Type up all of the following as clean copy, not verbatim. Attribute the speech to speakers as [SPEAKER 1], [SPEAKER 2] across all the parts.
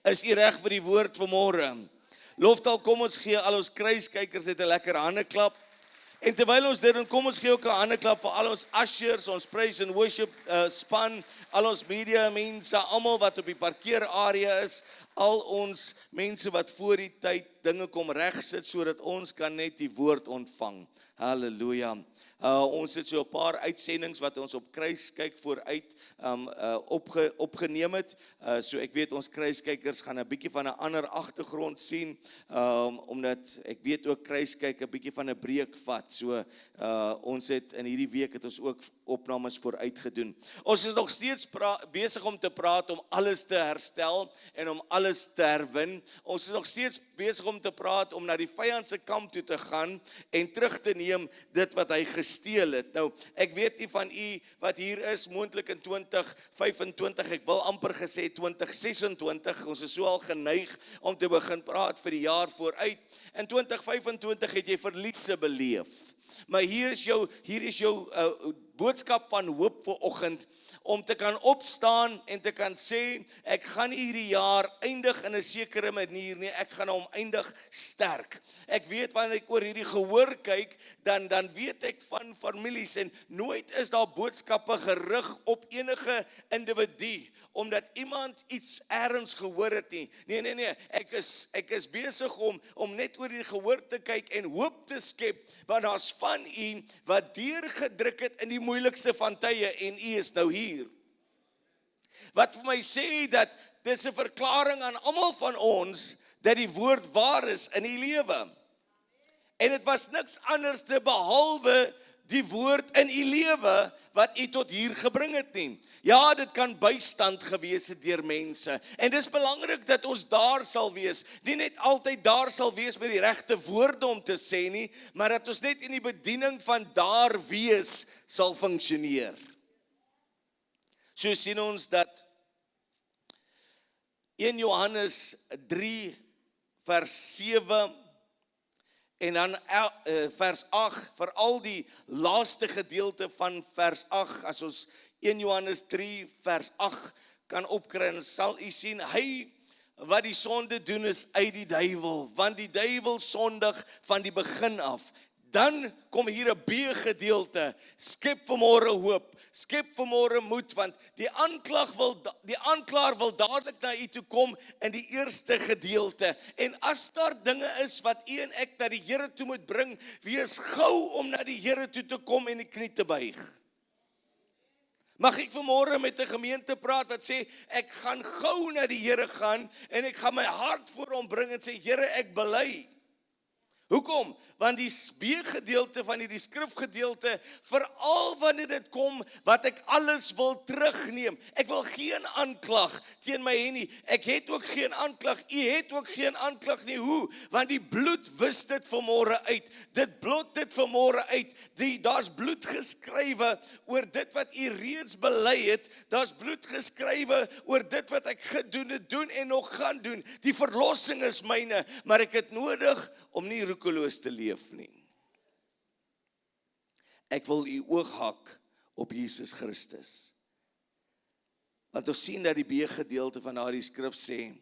[SPEAKER 1] Is u reg vir die woord vanmôre? Loftal, kom ons gee al ons kruiskykers net 'n lekker handeklap. En terwyl ons dit doen, kom ons gee ook 'n handeklap vir al ons ushers, ons praise and worship span, al ons media mense, almal wat op die parkeerarea is, al ons mense wat voor die tyd dinge kom regsit sodat ons kan net die woord ontvang. Halleluja. Ons het so 'n paar uitsendings wat ons op kruiskyk vooruit opgeneem het. So ek weet ons kruiskykers gaan 'n bietjie van 'n ander agtergrond sien, omdat ek weet ook kruiskyk 'n bietjie van 'n breek vat. So ons het in hierdie week het ons ook opnames vooruit gedoen. Ons is nog steeds besig om te praat om alles te herstel en om alles te herwin. Ons is nog steeds besig om te praat om na die vyand se kamp toe te gaan en terug te neem dit wat hy gesteel het. Nou, ek weet nie van u wat hier is, moontlik in 2025, ek wil amper gesê 2026, ons is so al geneig om te begin praat vir die jaar vooruit. In 2025 het jy verliese beleef. Maar hier is jou boodskap van hoop vir oggend, om te kan opstaan en te kan sê, ek gaan nie hierdie jaar eindig in 'n sekere manier nie, ek gaan hom eindig sterk. Ek weet wanneer ek oor hierdie gehoor kyk, dan weet ek van families en nooit is daar boodskappe gerig op enige individu, omdat iemand iets ergens gehoor het nie. Nee, ek is besig om net oor die gehoor te kyk en hoop te skep, want daar's van u wat deurgedruk het in die moeilikste van tye en u is nou hier. Wat vir my sê dat dis 'n verklaring aan almal van ons dat die woord waar is in die lewe. En dit was niks anders te behalwe die woord in u lewe wat u tot hier gebring het nie. Ja, dit kan bystand gewees het deur mense. En dis belangrik dat ons daar sal wees. Nie net altyd daar sal wees met die regte woorde om te sê nie, maar dat ons net in die bediening van daar wees sal funksioneer. So sien ons dat 1 Johannes 3 vers 7 en dan vers 8, veral die laaste gedeelte van vers 8, as ons 1 Johannes 3 vers 8 kan opkry, en sal u sien, hy wat die sonde doen is uit die duiwel, want die duiwel sondig van die begin af. Dan kom hier 'n B-gedeelte, skep vanmôre hoop, skep vanmôre moed, want die aanklaer wil dadelik na u toe kom in die eerste gedeelte. En as daar dinge is wat u en ek na die Here toe moet bring, wees gou om na die Here toe te kom en die knie te buig. Mag ek vanmôre met 'n gemeente praat wat sê, ek gaan gou na die Here gaan en ek gaan my hart voor hom bring en sê, Here, ek bely. Hoekom? Want die B-gedeelte van hierdie skrifgedeelte, veral wanneer dit kom, wat ek alles wil terugneem. Ek wil geen aanklag teen my hê nie. Ek het ook geen aanklag, u het ook geen aanklag nie. Hoe? Want die bloed wis dit vanmôre uit. Dit blot dit vanmôre uit. Daar's bloed geskrywe oor dit wat u reeds bely het. Daar's bloed geskrywe oor dit wat ek gedoen het, doen en nog gaan doen. Die verlossing is myne, maar ek het nodig om nie roekeloos te leef nie. Ek wil u oog hak op Jesus Christus. Want ons sien dat die B-gedeelte van daardie skrif sê,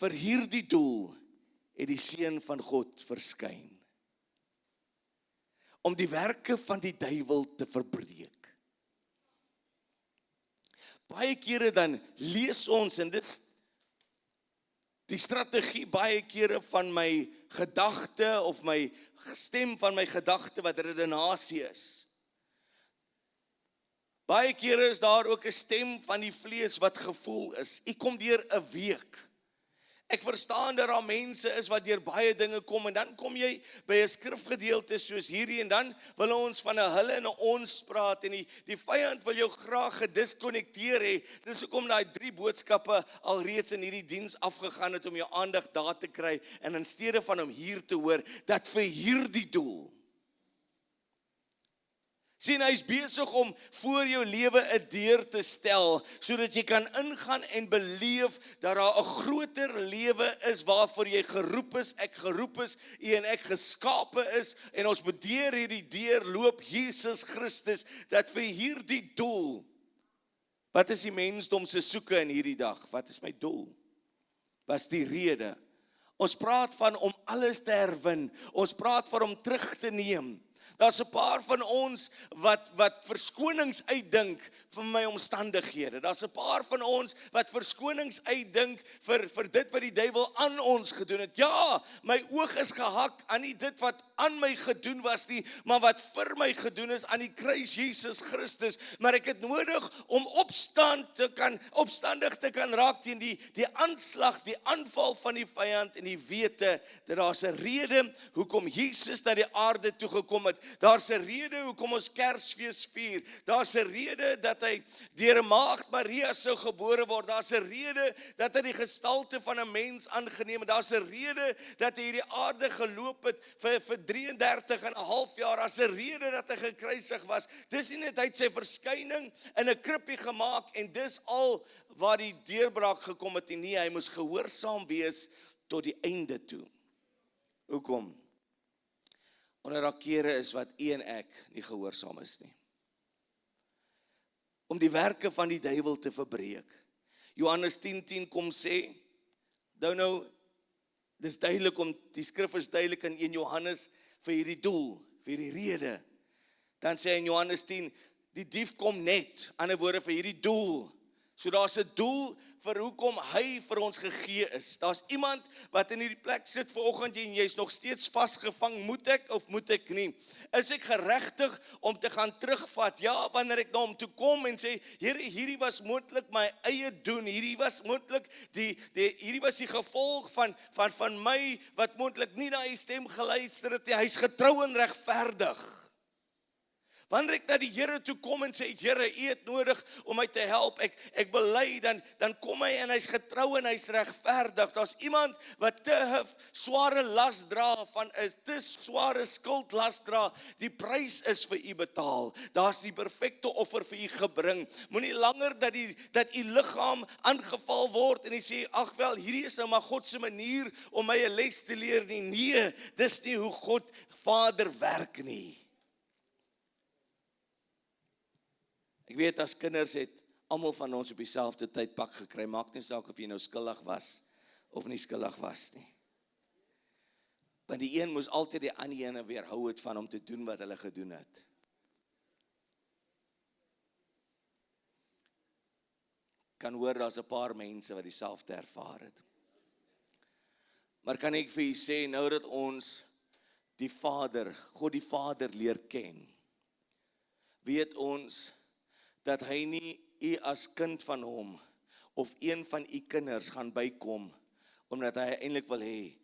[SPEAKER 1] vir hierdie doel het die Seun van God verskyn, om die werke van die duiwel te verbreek. Baie kere dan lees ons, en dit is die strategie baie kere van my gedagte of my stem van my gedagte wat redenasie is. Baie kere is daar ook 'n stem van die vlees wat gevoel is. Ek kom deur 'n week. Ek verstaan dat daar mense is wat deur baie dinge kom en dan kom jy by 'n skrifgedeelte soos hierdie en dan wil ons van 'n hulle en 'n ons praat en die vyand wil jou graag gediskonnekteer hê. Dis hoekom daai 3 boodskappe alreeds in hierdie diens afgegaan het om jou aandag daar te kry en in steede van om hier te hoor dat vir hierdie doel. Sien, hy is besig om voor jou lewe 'n deur te stel, sodat jy kan ingaan en beleef dat daar 'n groter lewe is waarvoor jy geroep is, ek geroep is, u en ek geskape is, en ons moet deur hierdie deur loop, Jesus Christus, dat vir hierdie doel Wat is die mensdom se soeke in hierdie dag? Wat is my doel? Wat is die rede? Ons praat van om alles te herwin. Ons praat van om terug te neem. Daar's 'n paar van ons wat verskonings uitdink vir my omstandighede. Daar's 'n paar van ons wat verskonings uitdink vir dit wat die duiwel aan ons gedoen het. Ja, my oog is gehak aan nie dit wat aan my gedoen was nie, maar wat vir my gedoen is aan die kruis Jesus Christus. Maar ek het nodig om opstandig te kan raak teen die aanslag, die aanval van die vyand en die wete dat daar's 'n rede hoekom Jesus na die aarde toe gekom het. Daar's 'n rede hoekom ons Kersfees vier. Daar's 'n rede dat hy deur 'n maagd Maria sou gebore word. Daar's 'n rede dat hy die gestalte van 'n mens aangeneem het. Daar's 'n rede dat hy hierdie aarde geloop het vir 33 en 'n half jaar. Daar's 'n rede dat hy gekruisig was. Dis nie net hy het sy verskyning in 'n krippie gemaak en dis al waar die deurbraak gekom het nie. Hy moes gehoorsaam wees tot die einde toe. Hoekom? Onder daar kere is wat u en ek nie gehoorsaam is nie. Om die werke van die duiwel te verbreek. Johannes 10:10 kom sê, nou, dis duidelik om, die skrif is duidelik in 1 Johannes vir hierdie doel, vir hierdie rede. Dan sê hy in Johannes 10, die dief kom net, ander woorde vir hierdie doel. So daar's 'n doel vir hoekom hy vir ons gegee is. Daar's iemand wat in hierdie plek sit vanoggend en jy's nog steeds vasgevang. Moet ek of moet ek nie? Is ek geregtig om te gaan terugvat? Ja, wanneer ek na hom toe kom en sê, Here, hierdie was moontlik my eie doen. Hierdie was moontlik hierdie was die gevolg van my wat moontlik nie na hy stem geluister het nie. Hy's getrou en regverdig. Wanneer ek na die Here toe kom en sê, Here, U het nodig om my te help, ek bely, dan kom hy en hy's getrou en hy's regverdig. Daar's iemand wat te sware las dra, te sware skuldlas dra, die prys is vir u betaal. Daar's die perfekte offer vir u gebring. Moenie langer dat u liggaam aangeval word en u sê, ag wel, hierdie is nou maar God se manier om my 'n les te leer nie. Nee, dis nie hoe God Vader werk nie. Ek weet as kinders het almal van ons op dieselfde tydpak gekry, maak nie saak of jy nou skuldig was of nie skuldig was nie. Want die een moes altyd die ander ene weerhou het van om te doen wat hulle gedoen het. Kan hoor, daar's 'n paar mense wat dieselfde ervaar het. Maar kan ek vir u sê, nou dat ons die Vader, God die Vader leer ken, weet ons dat hy nie u as kind van hom of een van u kinders gaan bykom omdat hy eintlik wil hê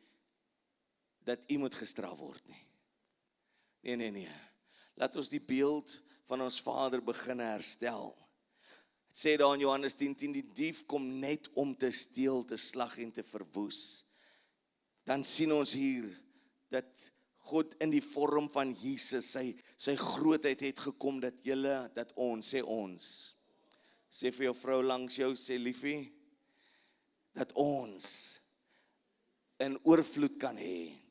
[SPEAKER 1] dat u moet gestraf word nie. Nee. Laat ons die beeld van ons Vader begin herstel. Het sê daar in Johannes 10:10, die dief kom net om te steel, te slag en te verwoes. Dan sien ons hier dat God in die vorm van Jesus, sy grootheid het gekom dat ons, sê vir jou vrou langs jou, sê liefie, dat ons in oorvloed kan hê.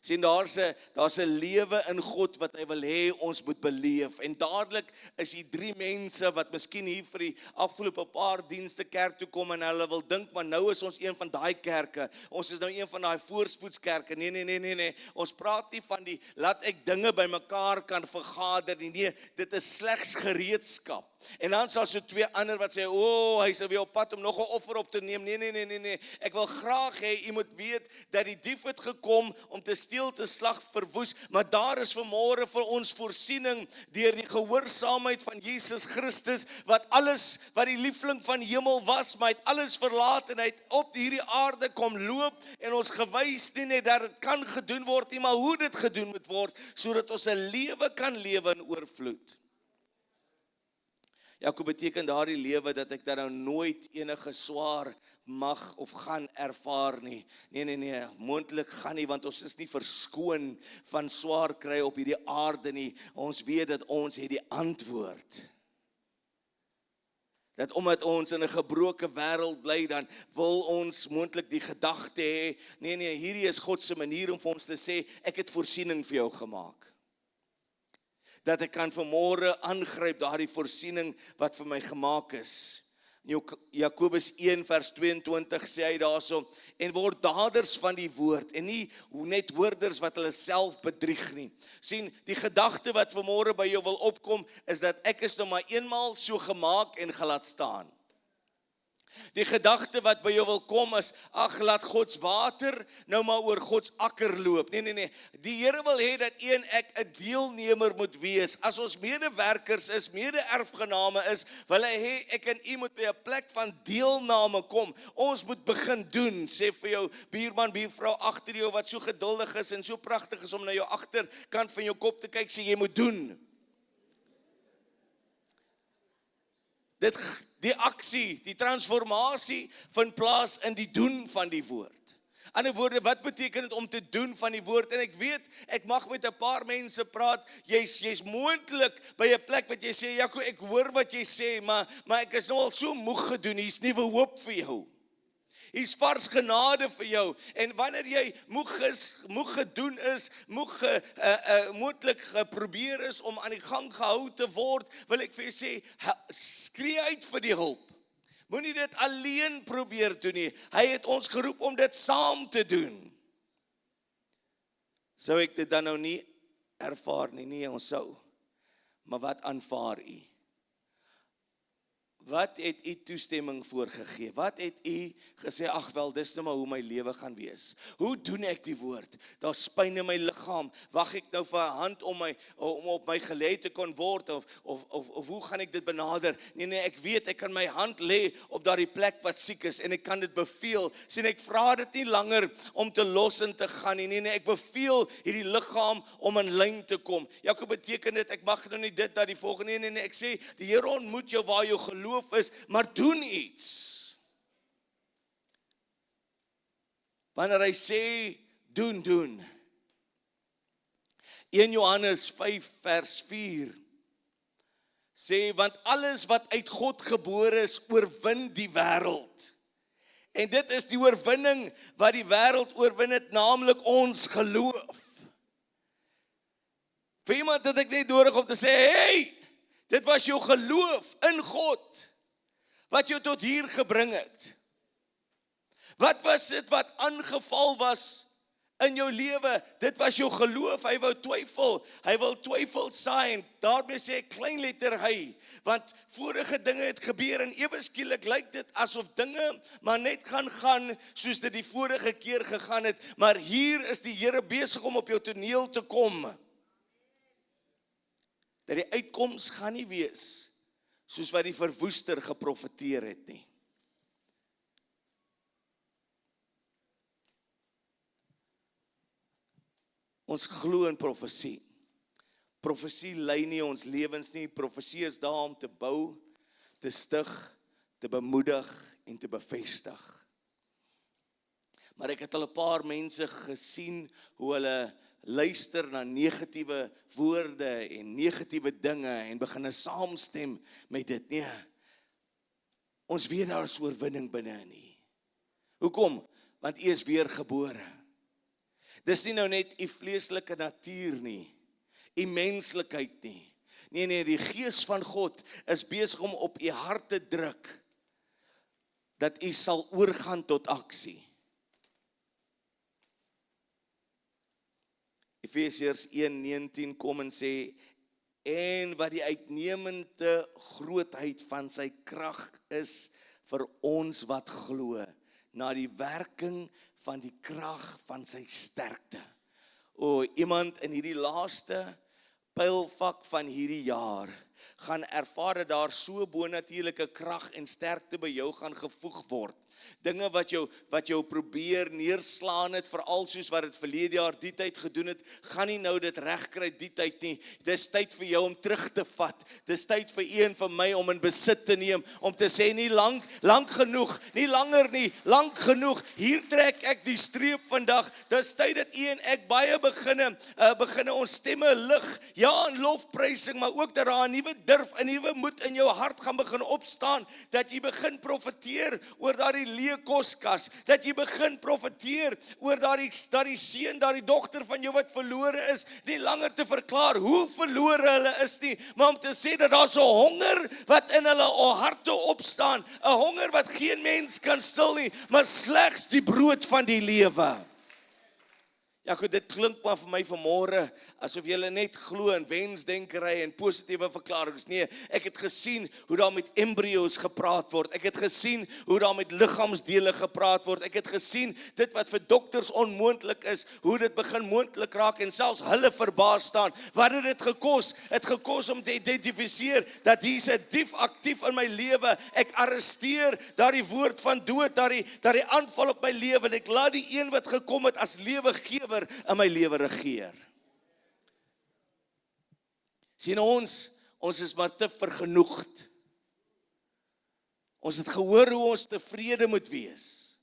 [SPEAKER 1] Sien, daar's 'n lewe in God wat hy wil hê ons moet beleef. En dadelik is hier 3 mense wat miskien hier vir die afgelope paar dienste kerk toe kom en hulle wil dink, maar nou is ons een van daai kerke. Ons is nou een van daai voorspoedskerke. Nee. Ons praat nie van die laat ek dinge bymekaar kan vergader nie. Nee, dit is slegs gereedskap. En dan sal so 2 ander wat sê, hy is weer op pad om nog 'n offer op te neem. Nee. Ek wil graag hê u moet weet dat die dief het gekom om te steel, te slag, verwoes, maar daar is vanmôre vir ons voorsiening deur die gehoorsaamheid van Jesus Christus, wat die liefling van hemel was, maar hy het alles verlaat en hy het op hierdie aarde kom loop en ons gewys nie net dat dit kan gedoen word nie, maar hoe dit gedoen moet word, sodat ons 'n lewe kan lewe in oorvloed. Jakob beteken daardie lewe dat ek dan nou nooit enige swaar mag of gaan ervaar nie. Nee, moontlik gaan nie, want ons is nie verskoon van swaar kry op hierdie aarde nie. Ons weet dat ons het die antwoord. Dat omdat ons in 'n gebroke wêreld bly, dan wil ons moontlik die gedagte hê, nee, hierdie is God se manier om vir ons te sê, ek het voorsiening vir jou gemaak. Dat ek kan vanmôre aangryp daardie voorsiening wat vir my gemaak is. Jakobus 1 vers 22 sê hy daarso, en word daders van die woord, en nie net hoorders wat hulle self bedrieg nie. Sien, die gedagte wat vanmôre by jou wil opkom, is dat ek is nou maar eenmaal so gemaak en gelaat staan. Die gedagte wat by jou wil kom is, ag, laat Gods water nou maar oor Gods akker loop. Nee. Die Here wil hê dat u en ek 'n deelnemer moet wees. As ons medewerkers is, mede-erfgename is, wil hy hê ek en u moet by 'n plek van deelname kom. Ons moet begin doen. Sê vir jou buurman, buurvrou agter jou wat so geduldig is en so pragtig is om na jou agterkant van jou kop te kyk, sê jy moet doen. Die aksie, die transformasie vind plaas in die doen van die woord. Ander woorde, wat beteken dit om te doen van die woord? En ek weet, ek mag met 'n paar mense praat, jy's moontlik by 'n plek wat jy sê, Jaco, ek hoor wat jy sê, maar ek is nou al so moeg gedoen, hier's nuwe hoop vir jou. Hier's vars genade vir jou, en wanneer jy moeg gedoen is, moontlik geprobeer is om aan die gang gehou te word, wil ek vir jou sê, skree uit vir die hulp. Moenie dit alleen probeer doen nie. Hy het ons geroep om dit saam te doen. Sou ek dit dan nou nie ervaar nie? Nee, ons sou. Maar wat aanvaar u? Wat het u toestemming voorgegee? Wat het u gesê, ag wel, dis nou maar hoe my lewe gaan wees? Hoe doen ek die woord? Daar's pyn in my liggaam. Wag ek nou vir 'n hand om op my gelê te kon word, of hoe gaan ek dit benader? Nee, ek weet ek kan my hand lê op daardie plek wat siek is en ek kan dit beveel. Sien, ek vra dit nie langer om te los en te gaan nie. Nee, ek beveel hierdie liggaam om in lyn te kom. Jakob, beteken dit ek mag nou nie dit dat die volgende nee, ek sê die Here ontmoet jou waar jou geloof is, maar doen iets. Wanneer hy sê, doen. 1 Johannes 5 vers 4 sê, want alles wat uit God gebore is, oorwin die wêreld. En dit is die oorwinning wat die wêreld oorwin het, naamlik ons geloof. Vir iemand het ek net nodig om te sê, hey, dit was jou geloof in God wat jou tot hier gebring het. Wat was dit wat aangeval was in jou lewe? Dit was jou geloof. Hy wou twyfel. Hy wil twyfel saai. Daarmee sê ek klein letter hy, want vorige dinge het gebeur en ewe skielik lyk dit asof dinge maar net gaan soos dit die vorige keer gegaan het, maar hier is die Here besig om op jou toneel te kom. Dat die uitkoms gaan nie wees soos wat die verwoester geprofeteer het nie. Ons glo in profesie. Profesie lei nie ons lewens nie. Profesie is daar om te bou, te stig, te bemoedig en te bevestig. Maar ek het al 'n paar mense gesien hoe hulle luister na negatiewe woorde en negatiewe dinge en begin saamstem met dit. Nee, ons weet daar is oorwinning binne nie. Hoekom? Want u is weergebore. Dis nie nou net u vleeslike natuur nie, u menslikheid nie. Nee, die Gees van God is besig om op u hart te druk, dat u sal oorgaan tot aksie. Efesiërs 1:19 kom en sê, en wat die uitnemende grootheid van sy krag is vir ons wat glo, na die werking van die krag van sy sterkte. Iemand in hierdie laaste pylvak van hierdie jaar gaan ervaar dat daar so bonatuurlike krag en sterkte by jou gaan gevoeg word. Dinge wat jou probeer neerslaan het, veral soos wat dit verlede jaar die tyd gedoen het, gaan nie nou dit regkry die tyd nie. Dis tyd vir jou om terug te vat. Dis tyd vir u en vir my om in besit te neem, om te sê nie lank genoeg, nie langer nie, lank genoeg. Hier trek ek die streep vandag. Dis tyd dat u en ek baie beginne ons stemme lig, ja, in lofprysing, maar ook dat daar 'n nuwe nuwe durf, 'n nuwe moed in jou hart gaan begin opstaan, dat jy begin profeteer oor daardie leë koskas, dat jy begin profeteer oor daardie seun, daardie dogter van jou wat verlore is, nie langer te verklaar hoe verlore hulle is nie, maar om te sê dat daar so 'n honger wat in hulle harte opstaan, 'n honger wat geen mens kan stil nie, maar slegs die brood van die lewe. Ja goed, dit klink maar vir my vanmôre asof julle net glo in wensdenkery en positiewe verklaringe. Nee, ek het gesien hoe daar met embrio's gepraat word. Ek het gesien hoe daar met liggaamsdele gepraat word. Ek het gesien dit wat vir dokters onmoontlik is, hoe dit begin moontlik raak en selfs hulle verbaas staan. Wat het dit gekos? Het gekos om te identifiseer dat hier's 'n dief aktief in my lewe. Ek arresteer daardie woord van dood, daardie aanval op my lewe en ek laat die een wat gekom het as lewegewer in my lewe regeer. Sien ons is maar te vergenoegd. Ons het gehoor hoe ons tevrede moet wees.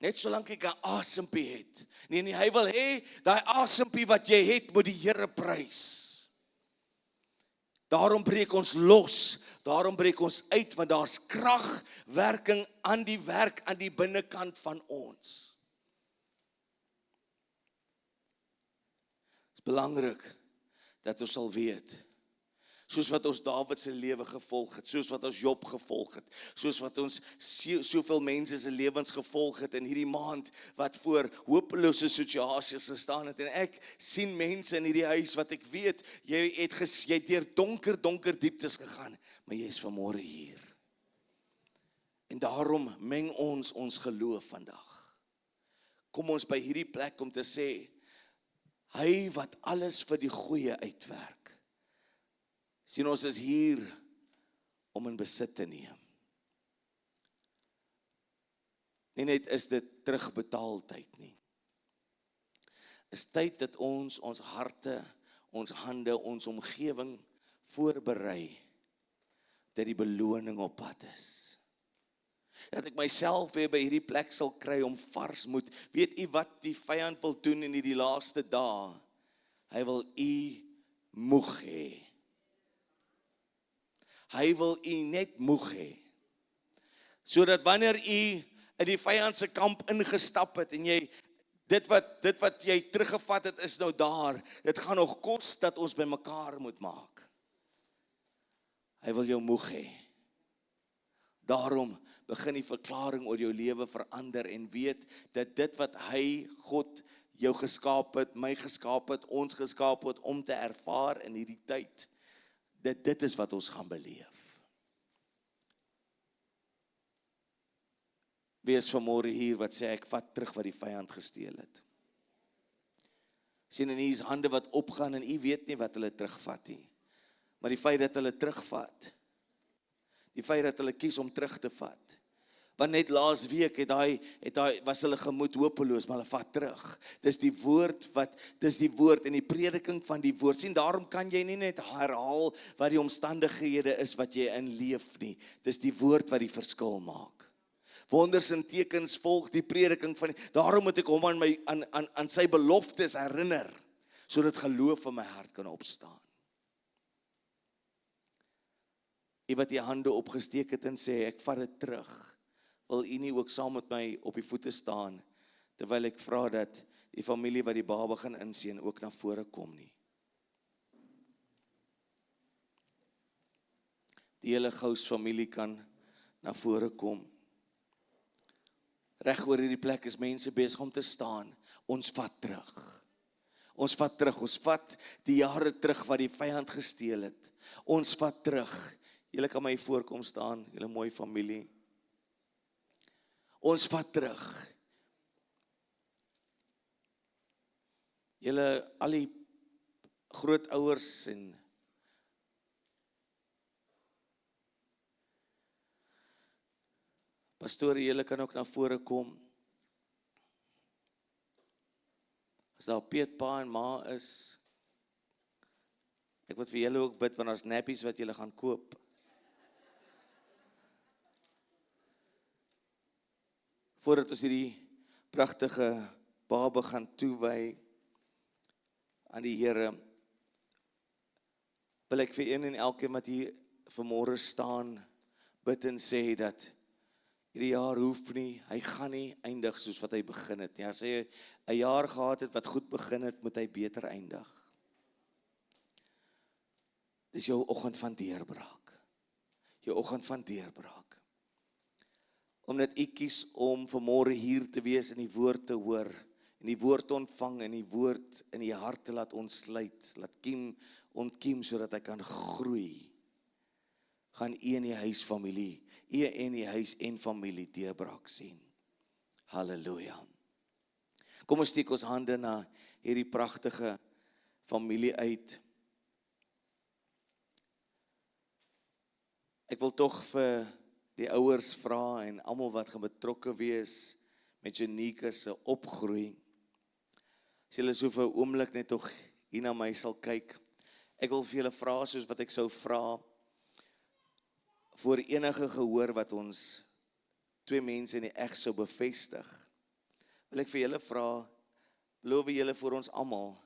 [SPEAKER 1] Net solank ek 'n asempie het. Nee, hy wil hê, daai asempie wat jy het, moet die Here prys. Daarom breek ons los, daarom breek ons uit, want daar's krag, werking aan die werk aan die binnekant van ons. Belangrik dat ons sal weet, soos wat ons Dawid se lewe gevolg het, soos wat ons Job gevolg het, soos wat ons soveel mense se lewens gevolg het in hierdie maand, wat voor hopelose situasies gestaan het, en ek sien mense in hierdie huis, wat ek weet, jy het deur donker dieptes gegaan, maar jy is vanmôre hier. En daarom meng ons geloof vandag. Kom ons by hierdie plek om te sê, hy wat alles vir die goeie uitwerk. Sien, ons is hier om in besit te neem. Nie net is dit terugbetaaltyd nie. Is tyd dat ons harte, ons hande, ons omgewing voorberei, dat die beloning op pad is. Dat ek myself weer by hierdie plek sal kry om vars moed. Weet u wat die vyand wil doen in hierdie laaste dae? Hy wil u moeg hê. Hy wil u net moeg hê. Sodat wanneer u in die vyand se kamp ingestap het en jy dit wat jy teruggevat het is nou daar. Dit gaan nog kos dat ons by mekaar moet maak. Hy wil jou moeg hê. Daarom begin die verklaring oor jou lewe verander en weet dat dit wat hy, God, jou geskaap het, my geskaap het, ons geskaap het om te ervaar in hierdie tyd, dit is wat ons gaan beleef. Wie is vanmôre hier wat sê ek vat terug wat die vyand gesteel het? Sien, en hier is hande wat opgaan en u weet nie wat hulle terugvat nie. Maar die feit dat hulle terugvat, die feit dat hulle kies om terug te vat. Want net laas week was hulle gemoed hopeloos, maar hulle vat terug. Dis die woord en die prediking van die woord. Sien, daarom kan jy nie net herhaal wat die omstandighede is wat jy in leef nie. Dis die woord wat die verskil maak. Wonders en tekens volg die prediking van daarom moet ek hom aan sy beloftes herinner, sodat geloof in my hart kan opstaan. U wat die hande opgesteek het en sê, ek vat dit terug. Wil u nie ook saam met my op die voete staan, terwyl ek vra dat die familie wat die baba gaan inseën ook na vore kom nie. Die hele Gous familie kan na vore kom. Reg oor hierdie plek is mense besig om te staan. Ons vat terug. Ons vat die jare terug wat die vyand gesteel het. Ons vat terug. Julle kan my voorkom staan, julle mooi familie. Ons vat terug. Julle al die grootouers en pastore, julle kan ook na vore kom. As daar Piet, pa en ma is, ek wil vir julle ook bid, want daar's nappies wat julle gaan koop. Voordat ons hierdie pragtige baba gaan toewy aan die Here, wil ek vir een en elkeen wat hier vanmôre staan, bid en sê dat hierdie jaar hoef nie, hy gaan nie eindig soos wat hy begin het nie. As hy 'n jaar gehad het wat goed begin het, moet hy beter eindig. Dis jou oggend van deurbraak. Jou oggend van deurbraak. Omdat u kies om vanmôre hier te wees en die woord te hoor, en die woord te ontvang en die woord in die hart te laat ontsluit, laat ontkiem sodat hy kan groei, gaan u in die huisfamilie, u en die huis en familie deurbraak sien. Halleluja. Kom ons steek ons hande na hierdie pragtige familie uit. Ek wil tog vir die ouers vra en almal wat gaan betrokke wees met Janika se opgroei. As julle so vir 'n oomblik net tog hier na my sal kyk. Ek wil vir julle vra soos wat ek sou vra voor enige gehoor wat ons twee mense in die eg sou bevestig. Wil ek vir julle vra, beloof julle vir ons almal,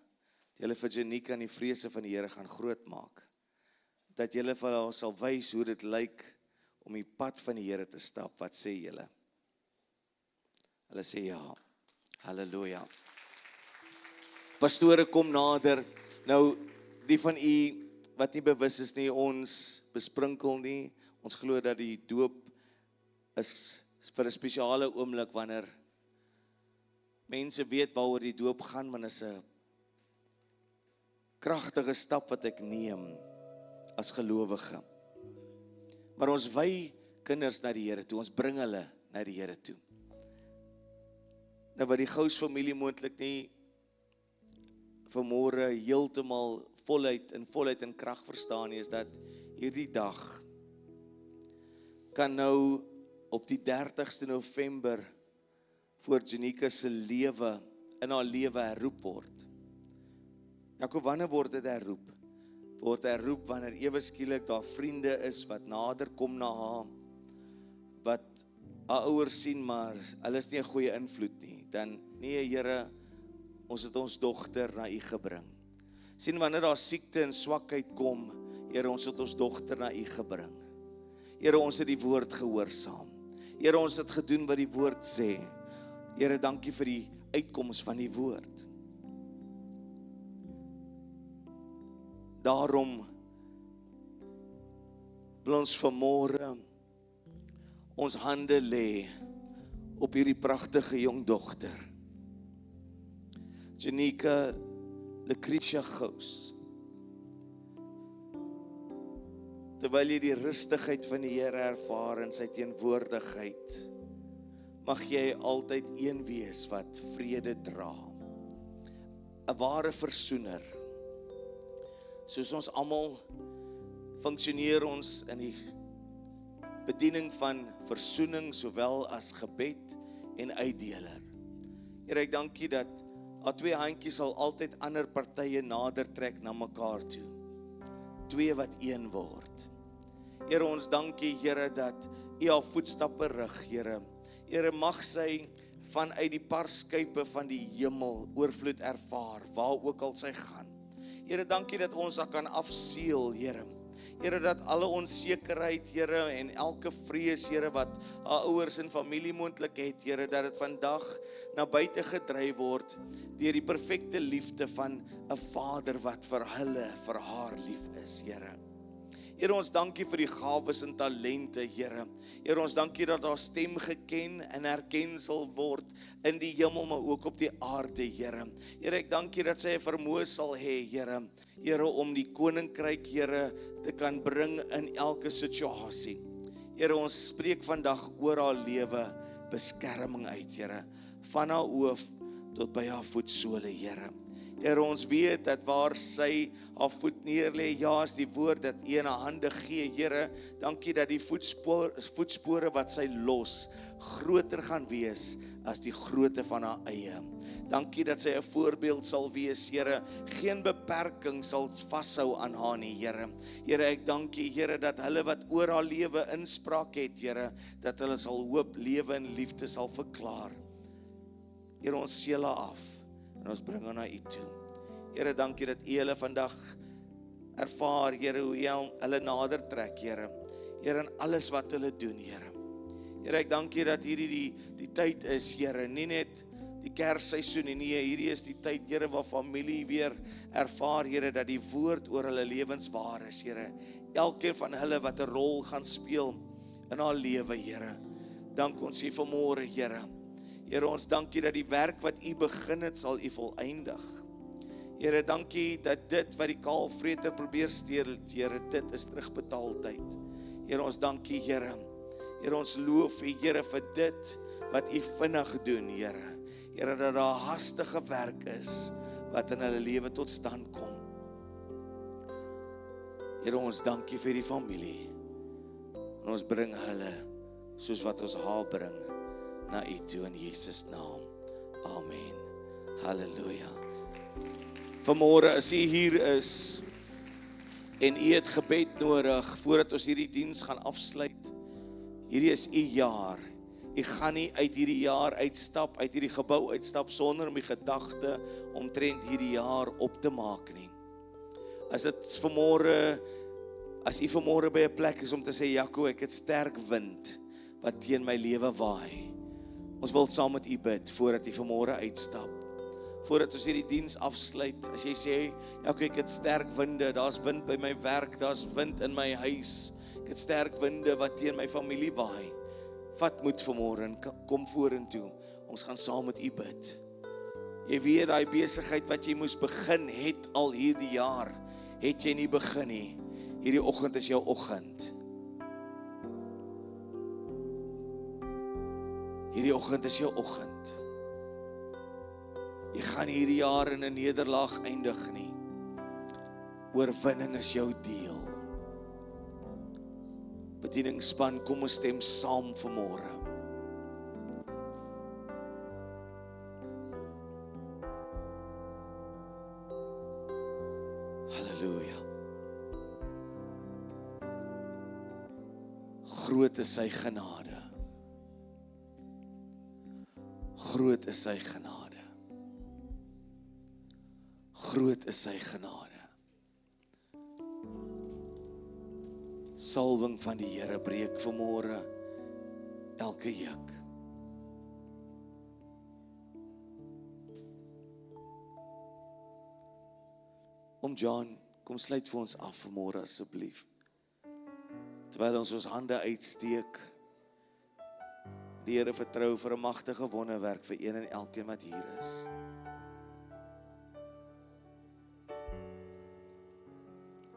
[SPEAKER 1] dat julle vir Janika in die vrese van die Here gaan grootmaak. Dat julle vir haar sal wys hoe dit lyk om die pad van die Here te stap. Wat sê julle? Hulle sê ja. Halleluja. Pastore, kom nader. Nou, die van u wat nie bewus is nie, ons besprinkel nie. Ons glo dat die doop is vir 'n spesiale oomblik wanneer mense weet waaroor die doop gaan, want dit is 'n kragtige stap wat ek neem as gelowige. Maar ons wy kinders na die Here toe, ons bring hulle na die Here toe. Nou wat die Gous familie moontlik nie vanmôre heeltemal voluit in krag verstaan nie, is dat hierdie dag kan nou op die 30ste November voor Janika se lewe, in haar lewe herroep word. Jakob, wanneer word dit herroep? Word herroep wanneer ewe skielik daar vriende is wat nader kom na haar, wat haar ouers sien, maar hulle is nie 'n goeie invloed nie. Dan, nee Here, ons het ons dogter na u gebring. Sien, wanneer daar siekte en swakheid kom, Here, ons het ons dogter na u gebring. Here, ons het die woord gehoorsaam. Here, ons het gedoen wat die woord sê. Here, dankie vir die uitkoms van die woord. Daarom wil ons vanmôre ons hande lê op hierdie pragtige jong dogter, Janika Lucretia Gous. Terwyl jy die rustigheid van die Here ervaar in sy teenwoordigheid, mag jy altyd een wees wat vrede dra. 'n Ware versoener. Soos ons almal funksioneer ons in die bediening van versoening, sowel as gebed en uitdeler. Here, ek dankie dat al twee handjies sal altyd ander partye nader trek na mekaar toe. Twee wat een word. Here, ons dankie, Here, dat u haar voetstappe rig, Here. Here, mag sy vanuit die parskype van die hemel oorvloed ervaar, waar ook al sy gaan. Here, dankie dat ons haar kan afseël, Here. Here, dat alle onsekerheid, Here, en elke vrees, Here, wat haar ouers en familie moontlik het, Here, dat dit vandag na buite gedryf word deur die perfekte liefde van 'n Vader wat vir hulle, vir haar lief is, Here. Here, ons dankie vir die gawes en talente, Here. Here, ons dankie dat haar stem geken en erken sal word in die hemel, maar ook op die aarde, Here. Here, ek dankie dat sy 'n vermoë sal hê, Here. Here, om die koninkryk, Here, te kan bring in elke situasie. Here, ons spreek vandag oor haar lewe beskerming uit, Here. Van haar hoof tot by haar voetsole, Here. Here, ons weet dat waar sy haar voet neerlê, ja, is die woord dat U in haar hande gee, Here. Dankie dat die voetspore wat sy los groter gaan wees as die grootte van haar eie. Dankie dat sy 'n voorbeeld sal wees, Here. Geen beperking sal vashou aan haar nie, Here. Here, ek dank U, Here, dat hulle wat oor haar lewe inspraak het, Here, dat hulle sal hoop, lewe en liefde sal verklaar. Here, ons seël haar af en ons bring haar na U toe. Here, dankie dat U hulle vandag ervaar, Here, hoe jy hulle nader trek, Here. Here, in alles wat hulle doen, Here. Here, ek dank U dat hierdie die tyd is, Here, nie net die kersseisoen nie, hierdie is die tyd, Here, waar familie weer ervaar, Here, dat die woord oor hulle lewens waar is, Here. Elkeen van hulle wat 'n rol gaan speel in haar lewe, Here. Dank ons U vanmôre, Here. Here, ons dank U dat die werk wat U begin het, sal U volëindig. Here, dank U dat dit wat die kaalvreter probeer steel, Here, dit is terugbetaaltyd. Here, ons dank U, Here. Here, ons loof U, Here, vir dit wat U vinnig doen, Here. Here, dat daar hastige werk is wat in hulle lewe tot stand kom. Here, ons dank U vir die familie. En ons bring hulle soos wat ons haar bring na U toe in Jesus naam. Amen. Halleluja. Vanmôre as U hier is en U het gebed nodig voordat ons hierdie diens gaan afsluit. Hierdie is U jaar. U gaan nie uit hierdie jaar uitstap, uit hierdie gebou uitstap sonder om die gedagte omtrent hierdie jaar op te maak nie. As U vanmôre by 'n plek is om te sê, Jaco, ek het sterk wind wat teen my lewe waai. Ons wil saam met U bid voordat U vanmôre uitstap. Voordat ons hierdie diens afsluit, as jy sê, Jaco, ek het sterk winde, daar's wind by my werk, daar's wind in my huis, ek het sterk winde wat teen my familie waai. Vat moed vanmôre en kom vorentoe. Ons gaan saam met U bid. Jy weet daai besigheid wat jy moes begin het al hierdie jaar, het jy nie begin nie. Hierdie oggend is jou oggend. Hierdie oggend is jou oggend. Jy gaan hierdie jaar in 'n nederlaag eindig nie. Oorwinning is jou deel. Bedieningsspan, kom ons stem saam vanmôre. Halleluja. Groot is sy genade. Groot is sy genade. Groot is sy genade. Salwing van die Here breek vanmôre elke juk. John, kom sluit vir ons af vanmôre asseblief. Terwyl ons hande uitsteek, die Here vertrou vir 'n magtige wonderwerk vir een en elkeen wat hier is.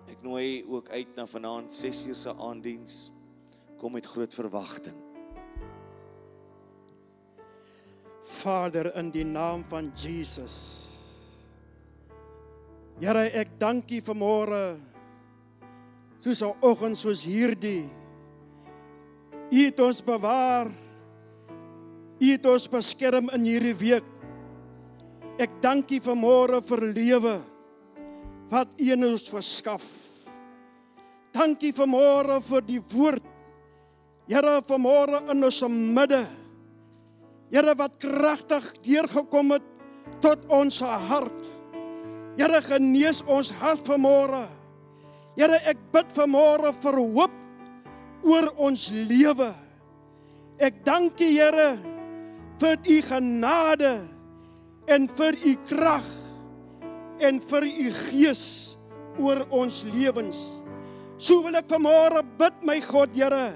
[SPEAKER 1] Ek nooi ook uit na vanaand 6uur se aanddiens. Kom met groot verwagting.
[SPEAKER 2] Vader, in die naam van Jesus. Here, ek dank U vanmôre, soos 'n oggend soos hierdie. U het ons bewaar. U het ons beskerm in hierdie week. Ek dank U vanmôre vir lewe wat U ons verskaf. Dank U vanmôre vir die woord. Here, vanmôre in ons midde. Here, wat kragtig deurgekom het tot ons hart. Here, genees ons hart vanmôre. Here, ek bid vanmôre vir hoop oor ons lewe. Ek dank U, Here, vir U genade en vir U krag en vir U gees oor ons lewens. So wil ek vanmôre bid, my God, Here,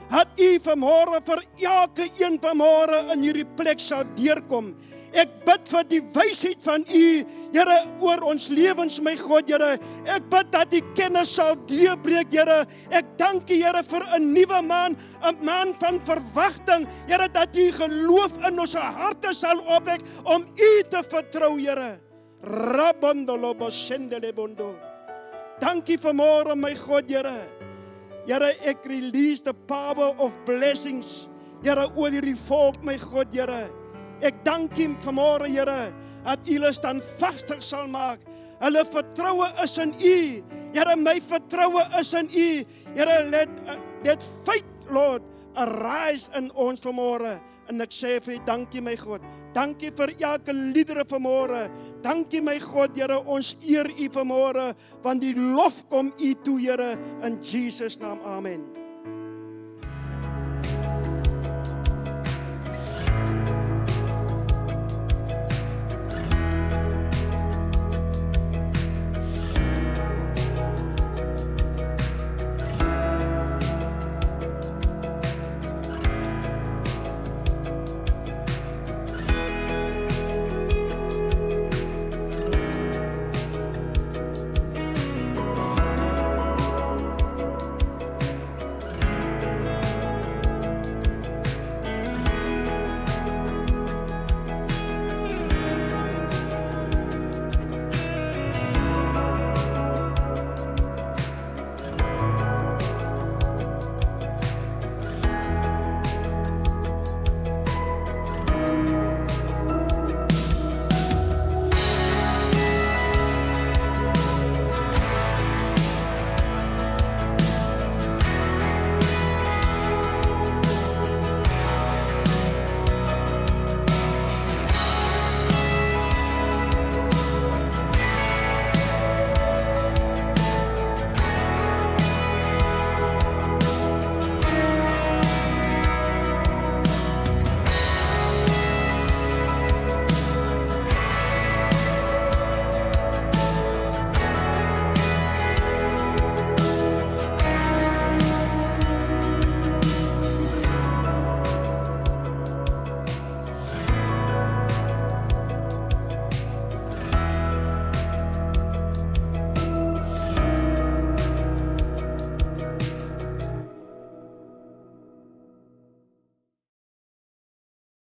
[SPEAKER 2] dat U vanmôre vir elke een vanmôre in hierdie plek sal deurkom. Ek bid vir die wysheid van U, Here, oor ons lewens, my God, Here. Ek bid dat die kennis sal deurbreek, Here. Ek dank U, Here, vir 'n nuwe maand, 'n maand van verwagting, Here, dat U geloof in ons harte sal opwek om U te vertrou, Here. Rabondolo bosendele bondo. Dank U vanmôre, my God, Here. Here, ek release the power of blessings, Here, oor hierdie volk, my God, Here. Ek dank U vanmôre, Here, dat U hulle standvastig sal maak. Hulle vertroue is in U. Here, my vertroue is in U. Here, let faith, Lord, arise in ons vanmôre. En ek sê vir U, dankie my God. Dankie vir elke liedere vanmôre. Dankie my God, Here, ons eer U vanmôre, want die lof kom U toe, Here, in Jesus naam. Amen.